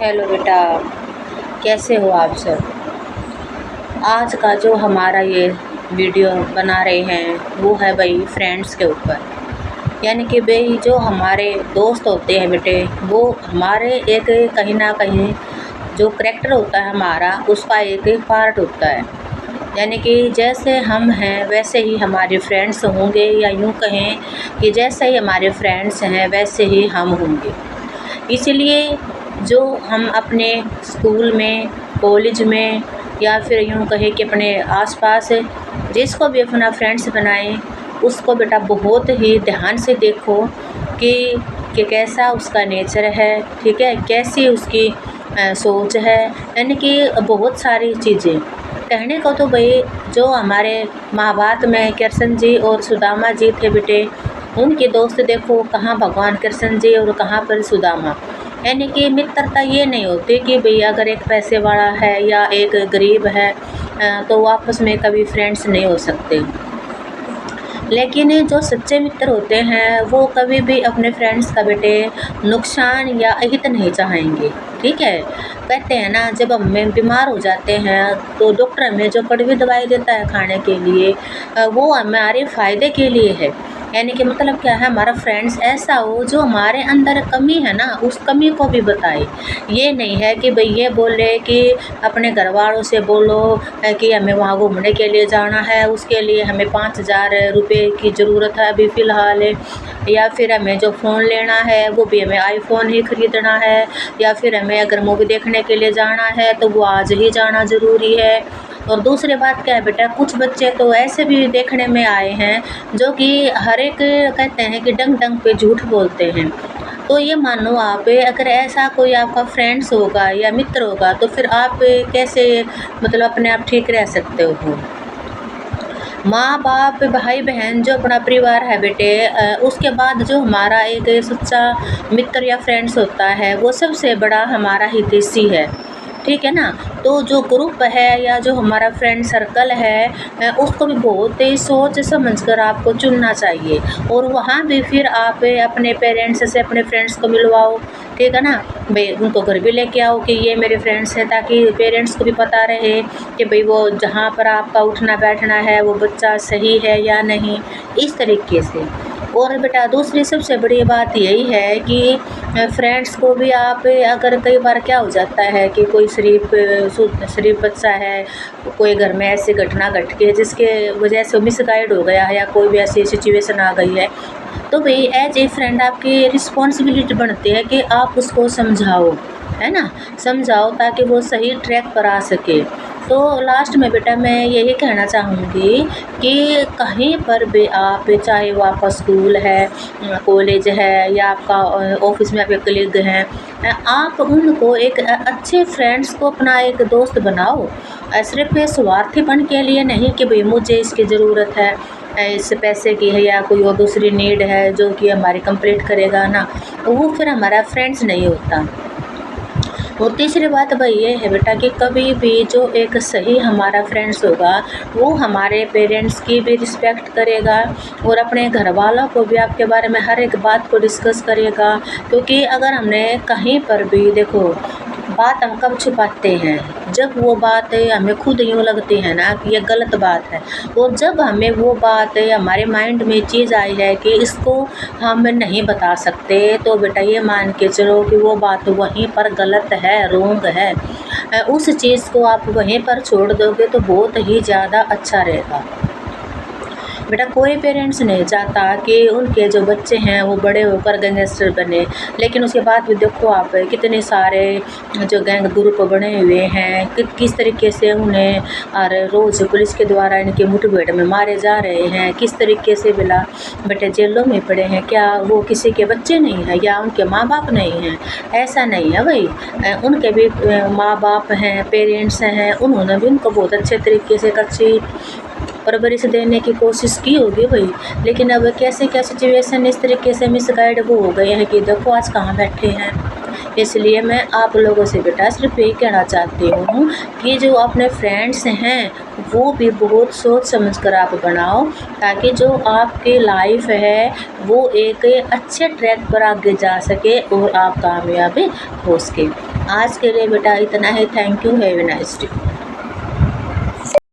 Hello बेटा, कैसे हो आप सब। आज का जो हमारा ये वीडियो बना रहे हैं वो है भाई फ्रेंड्स के ऊपर। यानी कि भाई जो हमारे दोस्त होते हैं बेटे, वो हमारे एक कहीं ना कहीं जो करैक्टर होता है हमारा, उसका एक पार्ट होता है। यानी कि जैसे हम हैं वैसे ही हमारे फ्रेंड्स होंगे, या यूँ कहें कि जैसे ही हमारे फ्रेंड्स हैं वैसे ही हम होंगे। इसलिए जो हम अपने स्कूल में, कॉलेज में, या फिर यूँ कहें कि अपने आसपास जिसको भी अपना फ्रेंड्स बनाएं, उसको बेटा बहुत ही ध्यान से देखो कि कैसा उसका नेचर है, ठीक है, कैसी उसकी सोच है। यानी कि बहुत सारी चीज़ें कहने को तो भाई जो हमारे महाभारत में कृष्ण जी और सुदामा जी थे बेटे, उनके दोस्त देखो कहाँ भगवान कृष्ण जी और कहाँ पर सुदामा। यानी कि मित्रता ये नहीं होती कि भाई अगर एक पैसे वाला है या एक गरीब है तो वो आपस में कभी फ्रेंड्स नहीं हो सकते। लेकिन जो सच्चे मित्र होते हैं वो कभी भी अपने फ्रेंड्स का बेटे नुकसान या अहित नहीं चाहेंगे, ठीक है। कहते हैं ना, जब हम बीमार हो जाते हैं तो डॉक्टर हमें जो कड़वी दवाई देता है खाने के लिए, वो हमारे फ़ायदे के लिए है। यानी कि मतलब क्या है, हमारा फ्रेंड्स ऐसा हो जो हमारे अंदर कमी है ना, उस कमी को भी बताए। ये नहीं है कि भाई ये बोले कि अपने घर वालों से बोलो कि हमें वहाँ घूमने के लिए जाना है, उसके लिए हमें 5,000 रुपये की ज़रूरत है अभी फ़िलहाल, या फिर हमें जो फ़ोन लेना है वो भी हमें आईफ़ोन ही ख़रीदना है, या फिर हमें अगर मूवी देखने के लिए जाना है तो वो आज ही जाना ज़रूरी है। और दूसरी बात क्या है बेटा, कुछ बच्चे तो ऐसे भी देखने में आए हैं जो कि हर एक कहते हैं कि डंग डंग पे झूठ बोलते हैं। तो ये मानो आप अगर ऐसा कोई आपका फ्रेंड्स होगा या मित्र होगा तो फिर आप कैसे मतलब अपने आप ठीक रह सकते हो। माँ बाप, भाई बहन, जो अपना परिवार है बेटे, उसके बाद जो हमारा एक सच्चा मित्र या फ्रेंड्स होता है वो सबसे बड़ा हमारा हितैषी है, ठीक है ना। तो जो ग्रुप है या जो हमारा फ्रेंड सर्कल है, उसको भी बहुत ही सोच समझ कर आपको चुनना चाहिए। और वहाँ भी फिर आप अपने पेरेंट्स से अपने फ्रेंड्स को मिलवाओ, ठीक है ना। भाई उनको घर भी लेके आओ कि ये मेरे फ्रेंड्स हैं, ताकि पेरेंट्स को भी पता रहे कि भाई वो जहाँ पर आपका उठना बैठना है वो बच्चा सही है या नहीं, इस तरीके से। और बेटा दूसरी सबसे बड़ी बात यही है कि फ्रेंड्स को भी आप अगर कई बार क्या हो जाता है कि कोई शरीफ बच्चा है, कोई घर में ऐसी घटना घट के जिसके वजह से मिसगाइड हो गया है या कोई भी ऐसी सिचुएशन आ गई है, तो भाई एज ए फ्रेंड आपकी रिस्पॉन्सिबिलिटी बनती है कि आप उसको समझाओ, है ना, समझाओ ताकि वो सही ट्रैक पर आ सके। तो लास्ट में बेटा मैं यही कहना चाहूँगी कि कहीं पर भी आप, चाहे वो आपका स्कूल है, कॉलेज है, या आपका ऑफिस में आपके कलीग हैं, आप उनको एक अच्छे फ्रेंड्स को अपना एक दोस्त बनाओ। सिर्फ स्वार्थीपन के लिए नहीं कि भाई मुझे इसकी ज़रूरत है, इस पैसे की है या कोई और दूसरी नीड है जो कि हमारी कंप्लीट करेगा ना, वो फिर हमारा फ्रेंड्स नहीं होता। और तीसरी बात भाई ये है बेटा कि कभी भी जो एक सही हमारा फ्रेंड्स होगा वो हमारे पेरेंट्स की भी रिस्पेक्ट करेगा और अपने घर वालों को भी आपके बारे में हर एक बात को डिस्कस करेगा। क्योंकि अगर हमने कहीं पर भी देखो, बात हम कब छुपाते हैं, जब वो बात हमें खुद यूँ लगती है ना कि ये गलत बात है, और जब हमें वो बात हमारे माइंड में चीज़ आई है कि इसको हम नहीं बता सकते, तो बेटा ये मान के चलो कि वो बात वहीं पर गलत है, रोंग है। उस चीज़ को आप वहीं पर छोड़ दोगे तो बहुत ही ज़्यादा अच्छा रहेगा। बेटा कोई पेरेंट्स नहीं चाहता कि उनके जो बच्चे हैं वो बड़े होकर गैंगस्टर बने, लेकिन उसके बाद भी देखो आप कितने सारे जो गैंग ग्रुप बने हुए हैं, किस तरीके से उन्हें और रोज़ पुलिस के द्वारा इनके मुठभेड़ में मारे जा रहे हैं, किस तरीके से बिला बेटे जेलों में पड़े हैं। क्या वो किसी के बच्चे नहीं हैं या उनके माँ बाप नहीं हैं? ऐसा नहीं है भाई, उनके भी माँ बाप हैं, पेरेंट्स हैं, उन्होंने भी उनको बहुत अच्छे तरीके से अच्छी परवरिश देने की कोशिश की होगी भाई। लेकिन अब कैसे क्या सिचुएशन इस तरीके से मिसगाइड वो हो गए हैं कि देखो आज कहाँ बैठे हैं। इसलिए मैं आप लोगों से बेटा सिर्फ यही कहना चाहती हूँ कि जो अपने फ्रेंड्स हैं वो भी बहुत सोच समझ कर आप बनाओ, ताकि जो आपकी लाइफ है वो एक अच्छे ट्रैक पर आगे जा सके और आप कामयाब हो सके। आज के लिए बेटा इतना ही। Thank you, have a nice day.